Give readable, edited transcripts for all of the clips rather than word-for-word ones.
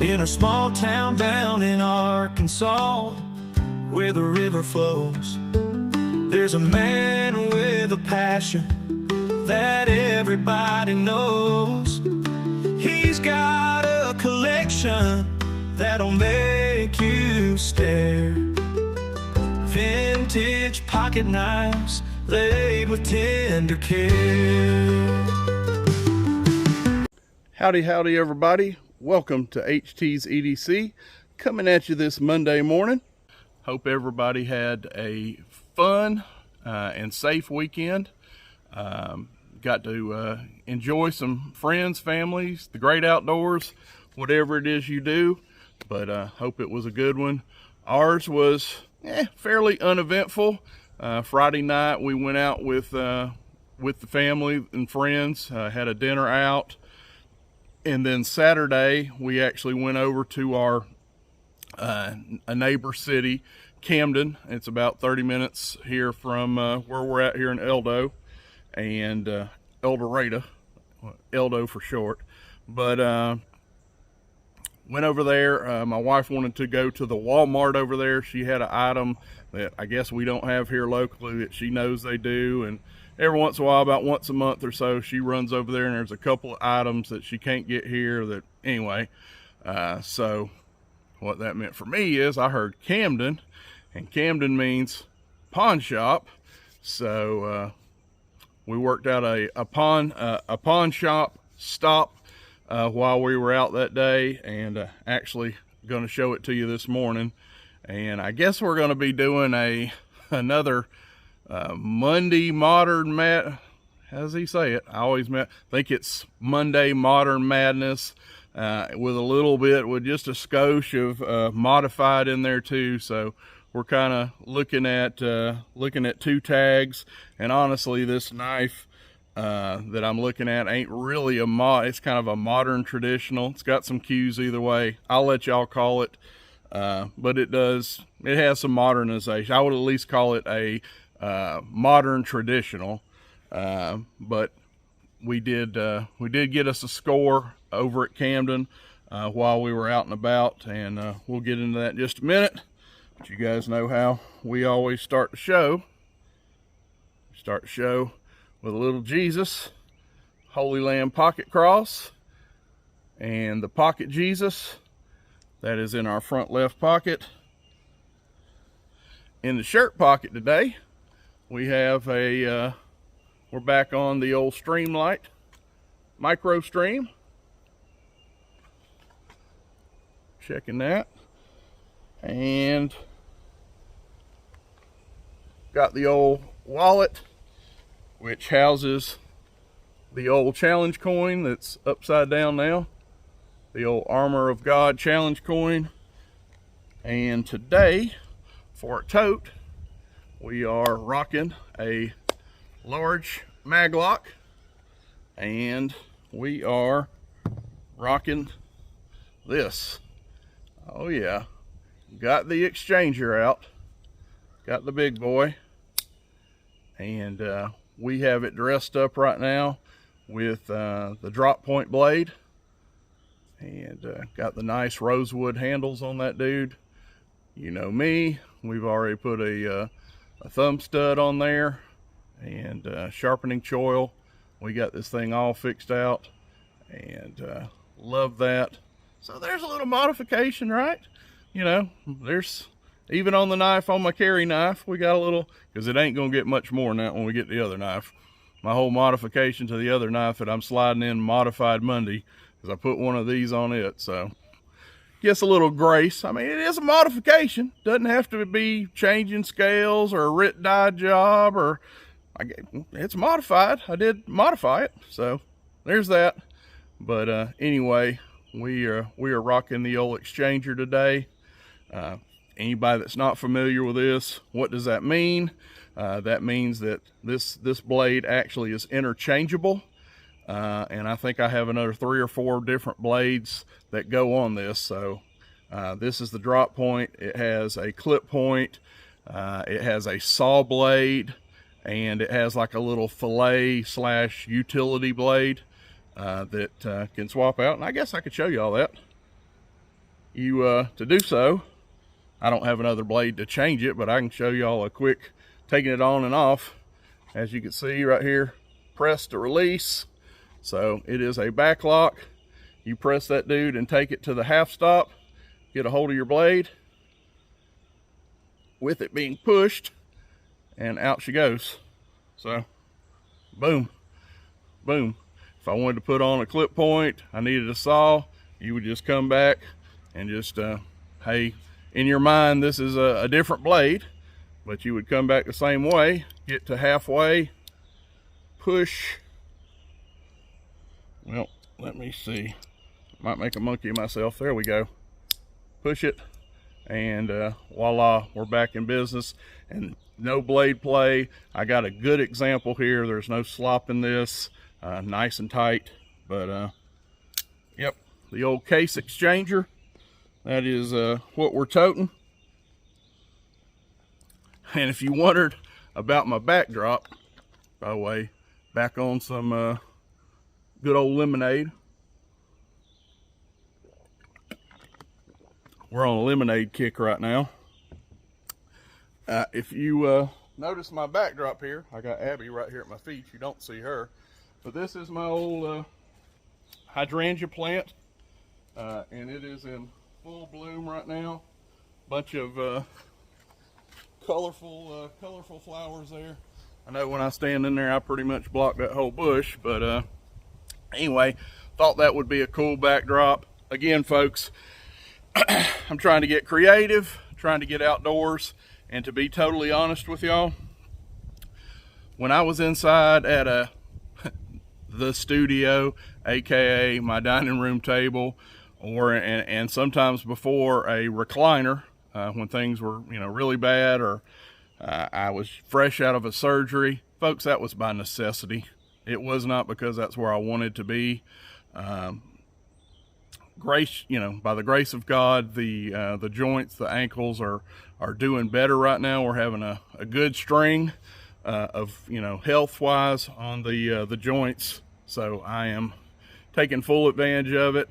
in a small town down in Arkansas, where the river flows. There's a man with a passion that everybody knows. He's got a collection that'll make you stare. Vintage pocket knives laid with tender care. Howdy everybody, welcome to HT's EDC, coming at you this Monday morning. Hope everybody had a fun and safe weekend. Got to enjoy some friends, families, the great outdoors, whatever it is you do, but hope it was a good one. Ours was fairly uneventful. Friday night we went out with the family and friends, had a dinner out. And then Saturday, we actually went over to our a neighbor city, Camden. It's about 30 minutes here from where we're at here in Eldo, and El Dorado, Eldo for short. But went over there. My wife wanted to go to the Walmart over there. She had an item that I guess we don't have here locally that she knows they do, and every once in a while, about once a month or so, she runs over there and there's a couple of items that she can't get here that, anyway. So what that meant for me is I heard Camden, and Camden means pawn shop. So we worked out a pawn shop stop while we were out that day, and actually going to show it to you this morning. And I guess we're going to be doing another Monday Modern how does he say it? I think it's Monday Modern Madness, with a little bit, with just a skosh of modified in there too. So we're kind of looking at two tags, and honestly, this knife that I'm looking at ain't really it's kind of a modern traditional. It's got some cues either way. I'll let y'all call it, but it has some modernization. I would at least call it a modern traditional, but we did get us a score over at Camden while we were out and about, and we'll get into that in just a minute. But you guys know how we always start the show. With a little Jesus, Holy Lamb pocket cross, and the pocket Jesus that is in our front left pocket. In the shirt pocket today, we have we're back on the old Lite micro stream. Checking that. And got the old wallet, which houses the old challenge coin that's upside down now. The old Armor of God challenge coin. And today, for a tote, we are rocking a large maglock, and we are rocking this. Oh yeah, got the exchanger out, got the big boy, and we have it dressed up right now with the drop point blade, and got the nice rosewood handles on that dude. You know me, we've already put a thumb stud on there, and sharpening choil. We got this thing all fixed out, and love that. So there's a little modification, right? You know, there's even on the knife, on my carry knife, we got a little, because it ain't gonna get much more than that when we get the other knife. My whole modification to the other knife that I'm sliding in Modified Monday is I put one of these on it. So gets a little grace. I mean, it is a modification. Doesn't have to be changing scales or a writ die job, or it's modified. I did modify it, so there's that. But anyway, we are rocking the old exchanger today. Anybody that's not familiar with this, what does that mean? That means that this blade actually is interchangeable. And I think I have another 3 or 4 different blades that go on this. So this is the drop point. It has a clip point, it has a saw blade, and it has like a little fillet / utility blade that can swap out. And I guess I could show you all that. to do so, I don't have another blade to change it, but I can show y'all a quick taking it on and off. As you can see right here, press to release. So it is a backlock. You press that dude and take it to the half stop, get a hold of your blade with it being pushed, and out she goes. So boom, boom. If I wanted to put on a clip point, I needed a saw, you would just come back and just, hey, in your mind, this is a different blade, but you would come back the same way, get to halfway, push. Well, let me see. Might make a monkey of myself. There we go. Push it, and voila, we're back in business. And no blade play. I got a good example here. There's no slop in this. Nice and tight. But yep, the old case exchanger. That is what we're toting. And if you wondered about my backdrop, by the way, back on some good old lemonade. We're on a lemonade kick right now. If you notice my backdrop here, I got Abby right here at my feet. You don't see her, but this is my old hydrangea plant, and it is in full bloom right now. Bunch of colorful flowers there. I know when I stand in there, I pretty much block that whole bush, but anyway, thought that would be a cool backdrop. Again, folks, I'm trying to get creative, trying to get outdoors, and to be totally honest with y'all, when I was inside at the studio, aka my dining room table, and sometimes before a recliner, when things were really bad, or I was fresh out of a surgery, folks, that was by necessity. It was not because that's where I wanted to be. Grace, by the grace of God, the joints, the ankles are doing better right now. We're having a good string of health wise on the joints, so I am taking full advantage of it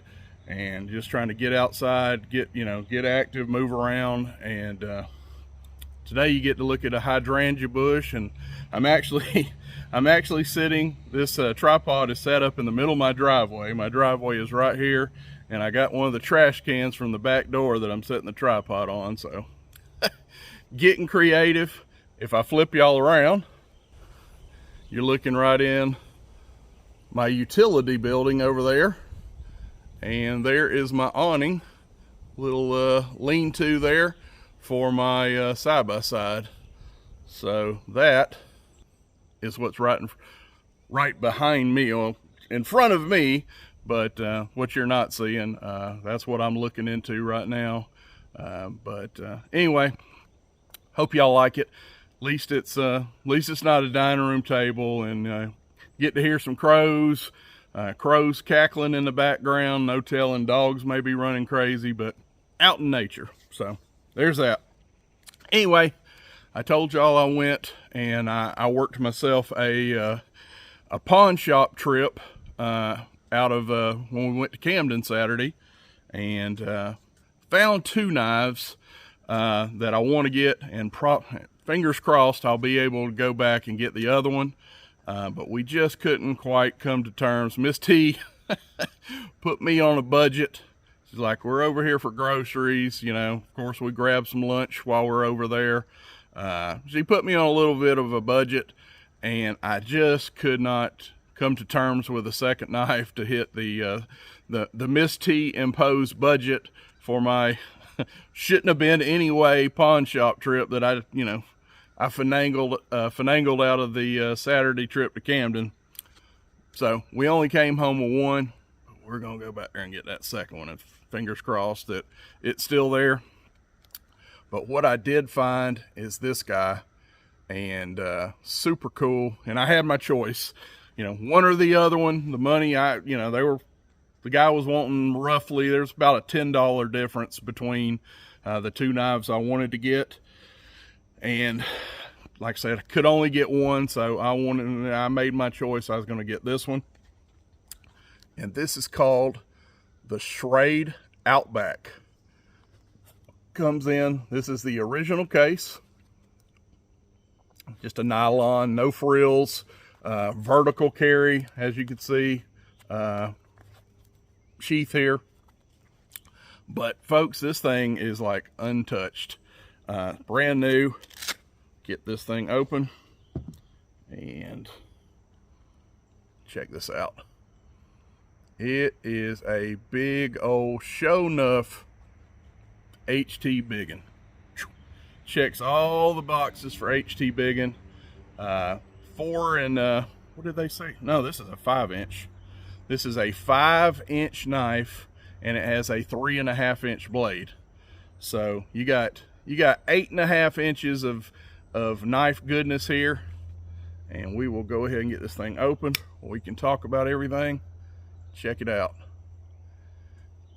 and just trying to get outside, get active, move around. And today you get to look at a hydrangea bush, and I'm actually sitting, this tripod is set up in the middle of my driveway. My driveway is right here, and I got one of the trash cans from the back door that I'm setting the tripod on. So getting creative. If I flip y'all around, you're looking right in my utility building over there, and there is my awning, little lean-to there for my side-by-side. So that is what's right behind me, or in front of me, but what you're not seeing, that's what I'm looking into right now. Anyway, hope y'all like it. At least it's not a dining room table, and get to hear some crows cackling in the background. No telling, dogs may be running crazy, but out in nature. So there's that. Anyway, I told y'all I went and I worked myself a pawn shop trip out of when we went to Camden Saturday, and found two knives that I want to get, and fingers crossed I'll be able to go back and get the other one, but we just couldn't quite come to terms. Miss T put me on a budget. She's like, we're over here for groceries, of course we grabbed some lunch while we're over there. She put me on a little bit of a budget, and I just could not come to terms with a second knife to hit the Miss T imposed budget for my shouldn't have been anyway pawn shop trip that I finagled out of the Saturday trip to Camden. So we only came home with one, but we're gonna go back there and get that second one, and fingers crossed that it's still there. But what I did find is this guy, and super cool. And I had my choice, one or the other one. The money, the guy was wanting roughly, there's about a $10 difference between the two knives I wanted to get. And like I said, I could only get one, so I made my choice. I was going to get this one. And this is called the Schrade Outback. comes in. This is the original case. Just a nylon, no frills, vertical carry, as you can see, sheath here. But folks, this thing is like untouched, brand new. Get this thing open and check this out. It is a big old show enough HT biggin. Checks all the boxes for HT biggin. 4 and what did they say? No, this is a 5-inch. This is a 5-inch knife, and it has a 3.5-inch blade. So you got 8.5 inches of knife goodness here, and we will go ahead and get this thing open. We can talk about everything. Check it out.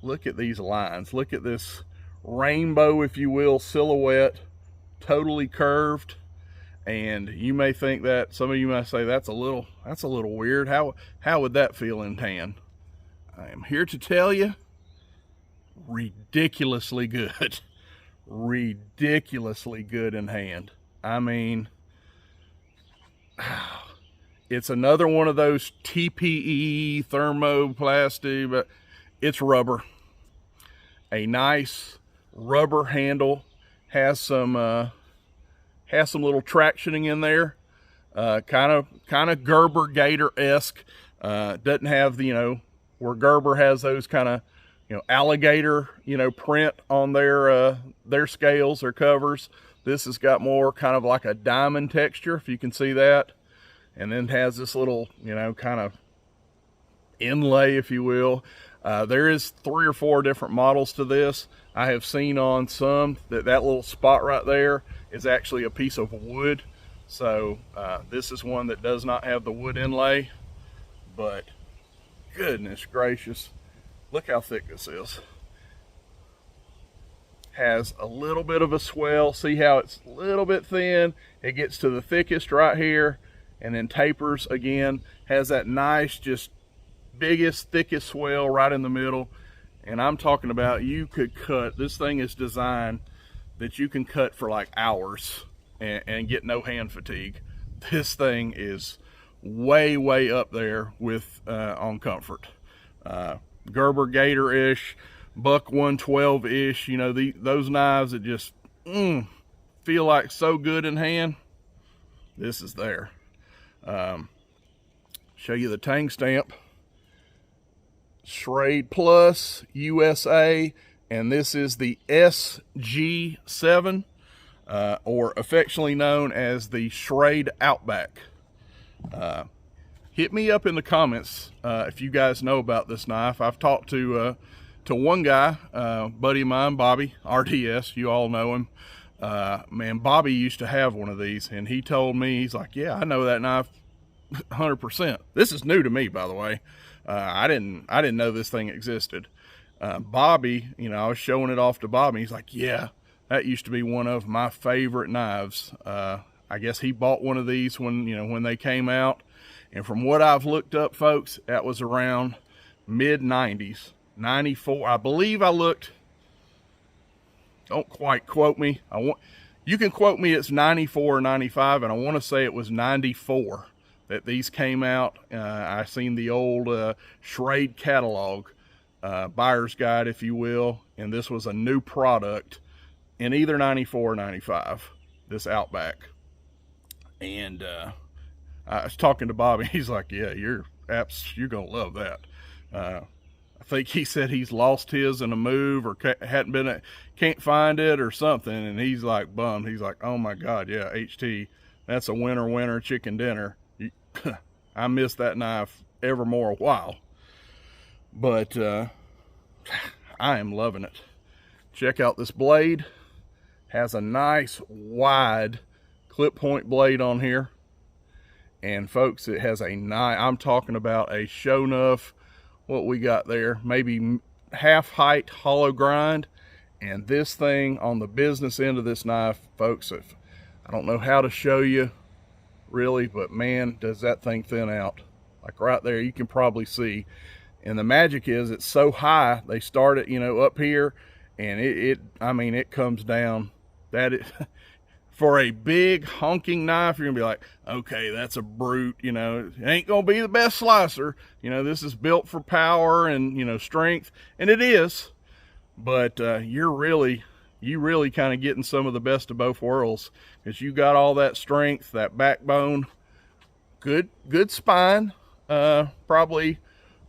Look at these lines. Look at this rainbow, if you will, silhouette, totally curved. And you may think that, some of you might say, that's a little weird. How would that feel in tan? I am here to tell you, ridiculously good. Ridiculously good in hand. I mean, it's another one of those TPE thermoplastic, but it's rubber. A nice rubber handle, has some little tractioning in there, kind of Gerber Gator-esque. Doesn't have the, where Gerber has those kind of, alligator, print on their scales or covers. This has got more kind of like a diamond texture, if you can see that. And then has this little, kind of inlay, if you will. There is 3 or 4 different models to this. I have seen on some that little spot right there is actually a piece of wood. So this is one that does not have the wood inlay, but goodness gracious, look how thick this is. Has a little bit of a swell. See how it's a little bit thin? It gets to the thickest right here, and then tapers again. Has that nice, just biggest, thickest swell right in the middle. And I'm talking about, you could cut, this thing is designed that you can cut for like hours and get no hand fatigue. This thing is way, way up there with on comfort. Gerber Gator-ish, Buck 112-ish, those knives that just feel like so good in hand. This is there. Show you the tang stamp. Schrade USA, and this is the SG7, or affectionately known as the Schrade Outback. Hit me up in the comments if you guys know about this knife. I've talked to one guy, buddy of mine, Bobby, RDS, you all know him. Man, Bobby used to have one of these, and he told me, he's like, yeah, I know that knife 100%. This is new to me, by the way. I didn't know this thing existed. Bobby, I was showing it off to Bobby. He's like, yeah, that used to be one of my favorite knives. I guess he bought one of these when they came out. And from what I've looked up, folks, that was around mid-90s, 94. I believe I looked, don't quite quote me. You can quote me, it's 94 or 95, and I want to say it was 94 that these came out. I seen the old Schrade catalog, buyer's guide, if you will, and this was a new product in either 94 or 95, this Outback. And I was talking to Bobby. He's like, yeah, you're gonna love that. I think he said he's lost his in a move, or can't find it or something, and he's like bummed. He's like, oh my God, yeah, HT, that's a winner chicken dinner. I miss that knife evermore a while, but I am loving it. Check out this blade. Has a nice wide clip point blade on here, and folks, it has a nice, I'm talking about a show enough, what we got there, maybe half height hollow grind. And this thing on the business end of this knife, folks, I don't know how to show you really, but man, does that thing thin out. Like right there, you can probably see. And the magic is, it's so high, they start it, up here, and I mean, it comes down that it for a big honking knife, you're gonna be like, okay, that's a brute, you know, it ain't gonna be the best slicer, you know, this is built for power and, you know, strength, and it is, but you really kind of getting some of the best of both worlds, because you got all that strength, that backbone, good spine, probably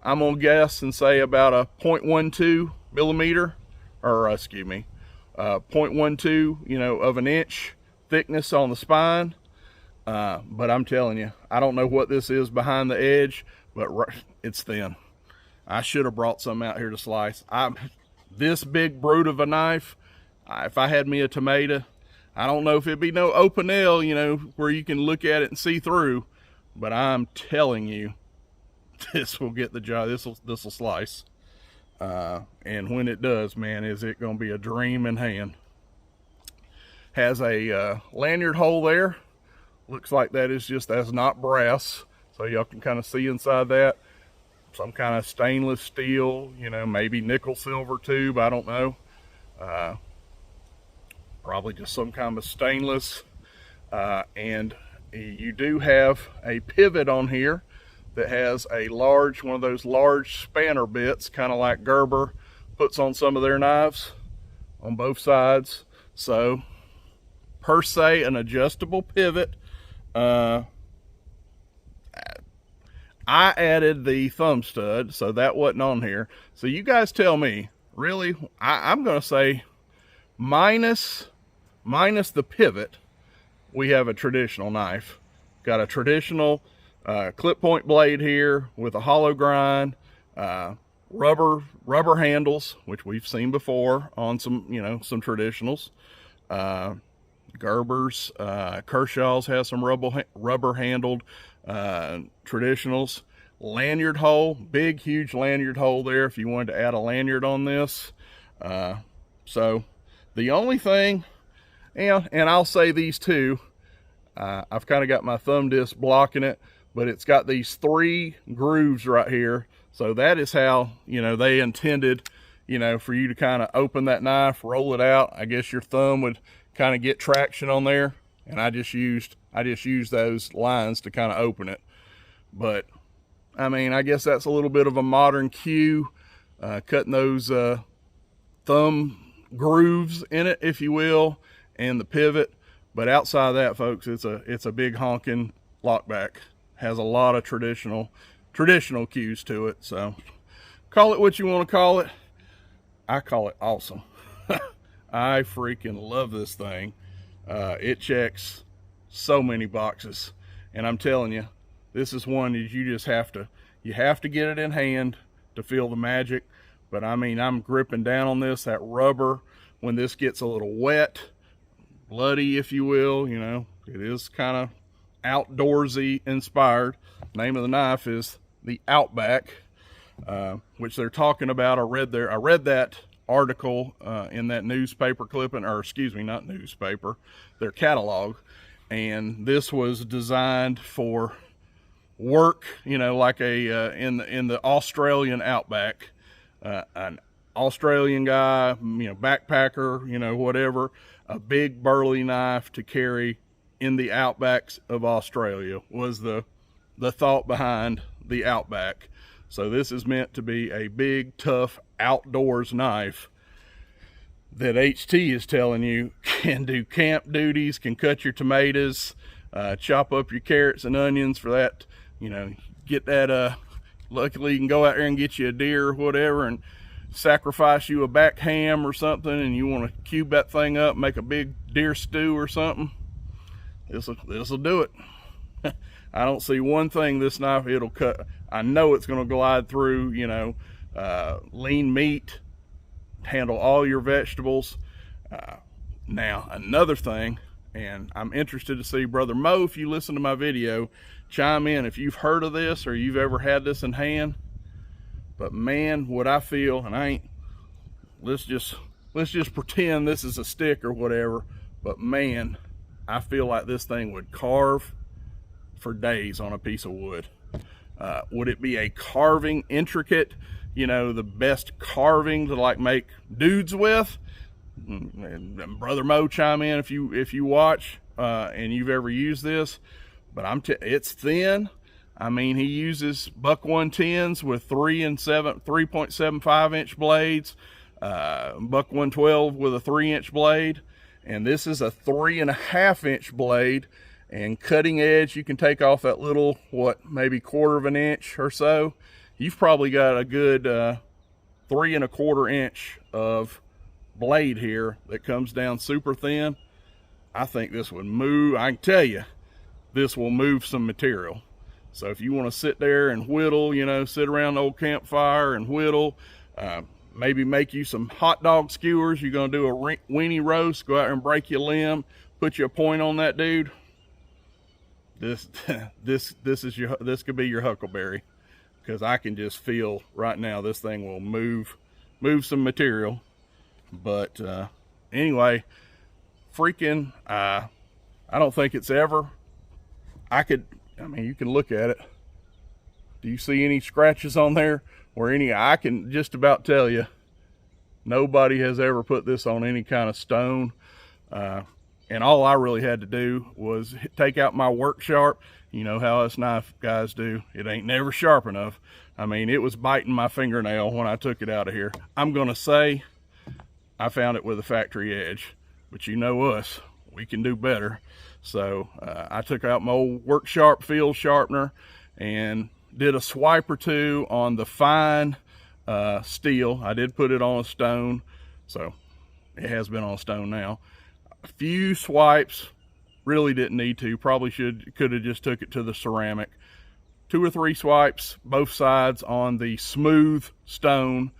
I'm gonna guess and say about a 0.12 millimeter, or excuse me, 0.12, you know, of an inch thickness on the spine. But I'm telling you, I don't know what this is behind the edge, but it's thin. I should have brought some out here to slice. This big brute of a knife, if I had me a tomato, I don't know if it'd be no open L, you know, where you can look at it and see through, but I'm telling you, this will get the job. This will slice. And when it does, man, is it going to be a dream in hand. Has a lanyard hole there. Looks like that's not brass, so y'all can kind of see inside that. Some kind of stainless steel, you know, maybe nickel silver tube, I don't know. Probably just some kind of stainless. And you do have a pivot on here that has a large, one of those large spanner bits, kind of like Gerber puts on some of their knives on both sides. So, per se, an adjustable pivot. I added the thumb stud, so that wasn't on here. So you guys tell me, really, I'm going to say minus the pivot, we have a traditional knife. Got a traditional clip point blade here with a hollow grind, rubber handles, which we've seen before on some, you know, some traditionals. Gerber's, Kershaw's has some rubber handled traditionals. Lanyard hole, big huge lanyard hole there if you wanted to add a lanyard on this. So the only thing, and I'll say these two, I've kind of got my thumb disc blocking it, but it's got these 3 grooves right here. So that is how, you know, they intended, you know, for you to kind of open that knife, roll it out. I guess your thumb would kind of get traction on there, and I just used those lines to kind of open it. But I mean, I guess that's a little bit of a modern cue, cutting those thumb grooves in it, if you will, and the pivot. But outside of that, folks, it's a big honking Lockback. Has a lot of traditional cues to it. So call it what you want to call it. I call it awesome. I freaking love this thing. It checks so many boxes, and I'm telling you, this is one that you just have to get it in hand to feel the magic. But I mean, I'm gripping down on this, that rubber, when this gets a little wet, bloody, if you will, you know, it is kind of outdoorsy inspired. Name of the knife is the Outback, which they're talking about. I read that article in that newspaper clipping, or excuse me, not newspaper, their catalog, and this was designed for work, you know, like a in the Australian Outback, an Australian guy, you know, backpacker, you know, whatever, a big burly knife to carry in the outbacks of Australia was the thought behind the Outback. So this is meant to be a big, tough outdoors knife that HT is telling you can do camp duties, can cut your tomatoes, chop up your carrots and onions for that, you know, get that, luckily you can go out there and get you a deer or whatever and sacrifice you a back ham or something, and you want to cube that thing up, make a big deer stew or something. This'll do it. I don't see one thing this knife it'll cut. I know it's going to glide through, you know, lean meat, handle all your vegetables. Now, another thing, and I'm interested to see, Brother Mo, if you listen to my video, chime in if you've heard of this or you've ever had this in hand. But man, what I feel, and I ain't, let's just pretend this is a stick or whatever, but man, I feel like this thing would carve for days on a piece of wood. Would it be a carving, intricate, you know, the best carving to like make dudes with. And Brother Mo, chime in if you watch and you've ever used this. But it's thin. I mean, he uses buck 110s with 3.75 inch blades, buck 112 with a 3-inch blade, and this is a 3.5 inch blade. And cutting edge, you can take off that little, maybe 1/4 of an inch or so. You've probably got a good 3.25 inch of blade here that comes down super thin. I think this would move. I can tell you, this will move some material. So if you want to sit there and whittle, you know, sit around the old campfire and whittle, maybe make you some hot dog skewers. You're going to do a weenie roast, go out there and break your limb, put you a point on that dude. This could be your huckleberry, because I can just feel right now this thing will move some material. But anyway, freaking, I don't think it's ever. I mean, you can look at it. Do you see any scratches on there or any? I can just about tell you, nobody has ever put this on any kind of stone. And all I really had to do was take out my work sharp. You know how us knife guys do. It ain't never sharp enough. I mean, it was biting my fingernail when I took it out of here. I'm gonna say I found it with a factory edge, but you know us, we can do better. So I took out my old work sharp field sharpener and did a swipe or two on the fine steel. I did put it on a stone, so it has been on a stone now. A few swipes, really didn't need to. Probably could have just took it to the ceramic. 2 or 3 swipes, both sides on the smooth stone,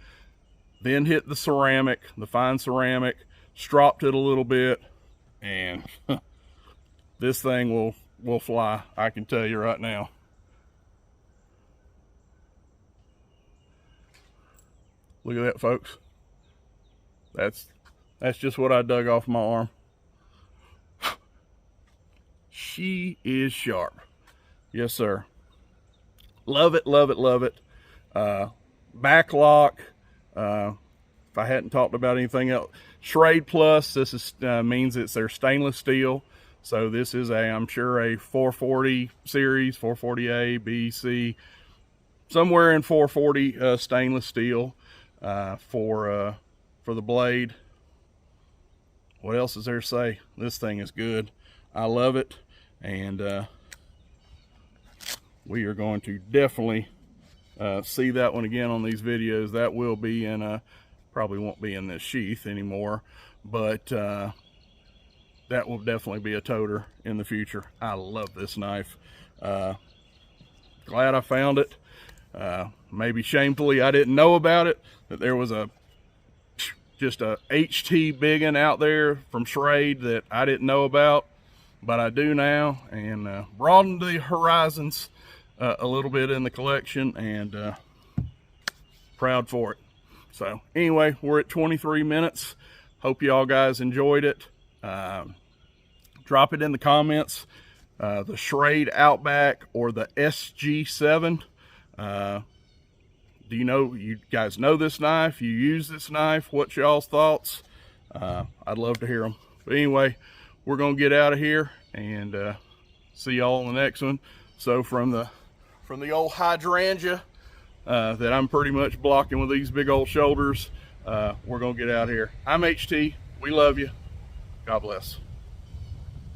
then hit the ceramic, the fine ceramic, stropped it a little bit, and this thing will fly. I can tell you right now. Look at that, folks. That's just what I dug off my arm. She is sharp. Yes, sir. Love it, love it, love it. Backlock. If I hadn't talked about anything else, Schrade Plus. This is means it's their stainless steel. So this is I'm sure a 440 series, 440A, B, C, somewhere in 440 stainless steel for the blade. What else is there to say? This thing is good. I love it. And we are going to definitely see that one again on these videos. That will be in probably won't be in this sheath anymore, but that will definitely be a toter in the future. I love this knife. Glad I found it. Maybe shamefully I didn't know about it, that there was just a HT biggin out there from Schrade that I didn't know about, but I do now, and broadened the horizons a little bit in the collection, and proud for it. So anyway, we're at 23 minutes. Hope you all guys enjoyed it. Drop it in the comments, the Schrade Outback or the SG7. Do you guys know this knife? You use this knife? What's y'all's thoughts? I'd love to hear them. But anyway, we're gonna get out of here and see y'all in the next one. So from the old hydrangea that I'm pretty much blocking with these big old shoulders, we're gonna get out of here. I'm HT. We love you. God bless.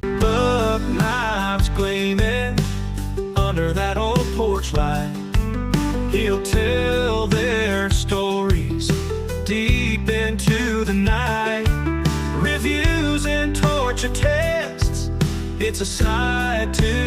Buck knives gleaming under that old porch light. He'll tell their stories deep into the night. Reviews and torture tests, it's a sight to